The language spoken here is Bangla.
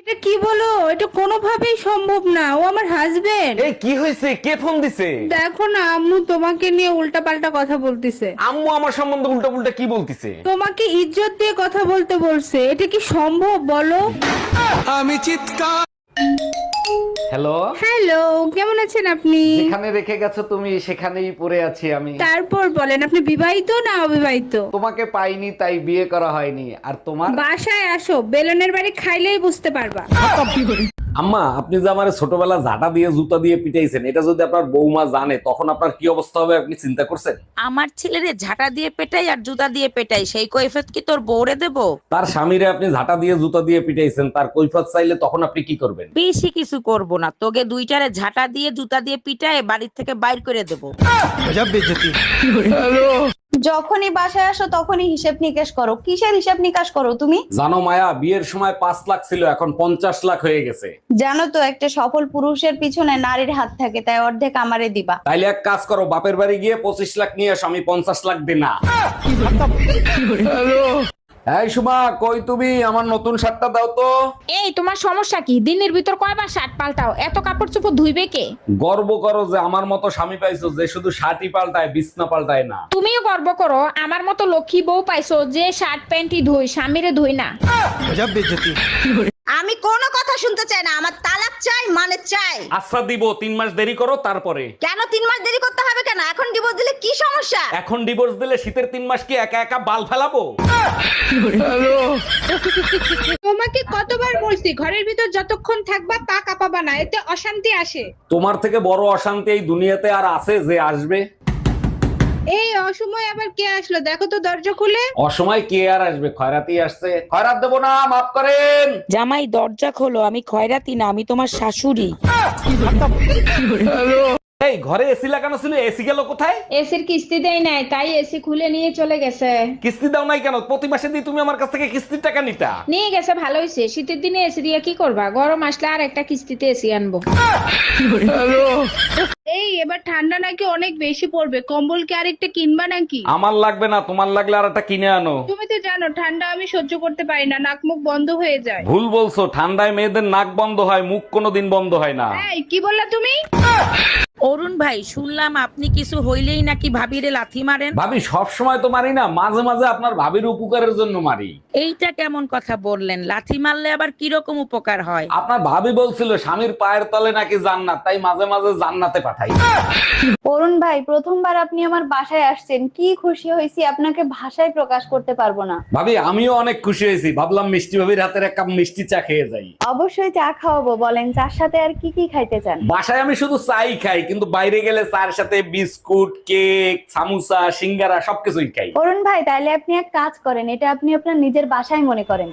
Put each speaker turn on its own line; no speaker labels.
এটা কি বলো? এটা কোনোভাবেই সম্ভব না, ও আমার হাজবেন্ড।
এই কি হয়েছে? কে ফোন দিছে?
দেখো না, আম্মু তোমাকে নিয়ে উল্টাপাল্টা কথা বলতিছে।
আম্মু আমার সম্বন্ধে উল্টা পুল্টা কি বলতিছে?
তোমাকে ইজ্জত দিয়ে কথা বলতে বলছে। এটা কি সম্ভব বলো?
হ্যালো।
হ্যালো, কেমন আছেন আপনি?
যেখানে রেখে গেছো তুমি সেখানেই পড়ে আছি আমি।
তারপর বলেন, আপনি বিবাহিত না অবিবাহিত?
তোমাকে পাইনি তাই বিয়ে করা হয়নি। আর তোমার?
বাসায় আসো, বেলনের বাড়ি খাইলেই বুঝতে পারবা।
আম্মা, আপনি যে আমার ছোটবেলা ঝাঁটা দিয়ে জুতা দিয়ে পিটাইছেন, এটা যদি আপনার বৌমা জানে তখন আপনার কি অবস্থা হবে আপনি চিন্তা করছেন?
আমার ছেলেরে ঝাঁটা দিয়ে পেটাই আর জুতা দিয়ে পেটাই, সেই কৈফিয়ত কি তোর বউরে দেব?
তার স্বামীরে আপনি ঝাঁটা দিয়ে জুতা দিয়ে পিটাইছেন, তার কৈফিয়ত চাইলে তখন আপনি কি করবেন?
বেশি কিছু করব না, তোকে দুইটারে ঝাঁটা দিয়ে জুতা দিয়ে পিটায় বাড়ির থেকে বাইর করে দেব।
যখনই বাসায় আসো তখনই হিসেব নিকেশ করো। কিসের হিসেব নিকাশ করো তুমি?
জানো মায়া, বিয়ের সময় 5 লাখ ছিল, এখন 50 লাখ হয়ে গেছে।
জানো তো, একটা সফল পুরুষের পিছনে নারীর হাত থাকে, তাই অর্ধেক আমারে দিবা।
তাইলে এক কাজ করো, বাপের বাড়ি গিয়ে 25 লাখ নিয়ে এসো, আমি 50 লাখ দিই না। এই সুমা, কই তুমি? আমার নতুন শার্টটা দাও তো।
এই তোমার সমস্যা কি? দিনের ভিতর কয়বার শার্ট পাল্টাও? এত কাপড় চোপড় ধুইবে কে?
গর্ব করো যে আমার মতো স্বামী পাইছো, যে শুধু শার্টই পাল্টায় বিছনা পাল্টায় না।
তুমিও গর্ব করো আমার মতো লক্ষ্মী বউ পাইছো, যে শার্ট প্যান্টই ধুই, স্বামীরে ধুই না।
আমি কোনো কথা শুনতে চাই না, আমার তালাক চাই, মানে চাই।
আচ্ছা দিব, 3 মাস দেরি করো তারপরে।
কেন 3 মাস দেরি করতে হবে? কেন এখন ডিভোর্স দিলে কি সমস্যা?
এখন ডিভোর্স দিলে শীতের 3 মাস কি একা একা বাল ফেলাবো?
তোমাকে কতবার বলছি ঘরের ভিতর যতক্ষণ থাকবা পা কাঁপাবা না, এতে অশান্তি আসে।
তোমার থেকে বড় অশান্তি এই দুনিয়াতে আর আছে যে আসবে?
এই অসময় আবার কে আসলো? দেখো তো দরজা খুলে।
অসময় কে আর আসবে? খয়রাতি আসছে। খয়রাত দেবো না, মাফ করেন।
জামাই দরজা খোলো, আমি খয়রাতি না, আমি তোমার শাশুড়ি।
এই ঘরে এসি লাগানো ছিল, এসি গেল কোথায়?
এসির কিস্তি দেয় নাই, তাই এসি খুলে নিয়ে চলে গেছে।
কিস্তি দাও নাই কেন? প্রতি মাসে দিয়ে তুমি আমার কাছ থেকে কিস্তির টাকা নিতা।
নিয়ে গেছে, ভালো হয়েছে। শীতের দিনে এসি দিয়ে কি করবা? গরম আসলে আর একটা কিস্তিতে এসি আনবো।
এই এবার ঠান্ডা নাকি অনেক বেশি পড়বে, কম্বল কি আরেকটা কিনবা নাকি?
আমার লাগবে না, তোমার লাগলে আর একটা কিনে আনো।
তুমি তো জানো ঠান্ডা আমি সহ্য করতে পারি না, নাক মুখ বন্ধ হয়ে যায়।
ভুল বলছো, ঠান্ডায় মেয়েদের নাক বন্ধ হয়, মুখ কোনোদিন বন্ধ হয় না।
এই কি বললা তুমি?
অরুণ ভাই, শুনলাম আপনি কিছু হইলেই নাকি ভাবিরে লাথি মারেন।
ভাবি সব সময় তো মারি না, মাঝে মাঝে আপনার ভাবির উপকারের জন্য মারি।
এইটা কেমন কথা বললেন? লাথি মারলে আবার কিরকম উপকার হয়?
আপনার ভাবি বলছিল স্বামীর পায়ের তলে নাকি জান্নাত, তাই মাঝে মাঝে জান্নাতে পাঠাই।
অরুণ ভাই, প্রথমবার আপনি আমার বাসায় আসছেন, কি খুশি হয়েছি আপনাকে ভাষায় প্রকাশ করতে পারবো না।
ভাবি আমিও অনেক খুশি হয়েছি, ভাবলাম মিষ্টি ভাবির হাতের এক কাপ মিষ্টি চা খেয়ে যাই।
অবশ্যই চা খাওয়াবো, বলেন চার সাথে আর কি কি খাইতে চান?
বাসায় আমি শুধু চাই খাই, কিন্তু বাইরে গেলে চার সাথে বিস্কুট, কেক, সামোসা, সিঙ্গারা সবকিছুই খাই।
অরুণ ভাই, তাহলে আপনি এক কাজ করেন, এটা আপনি আপনার নিজের বাসায় মনে করেন।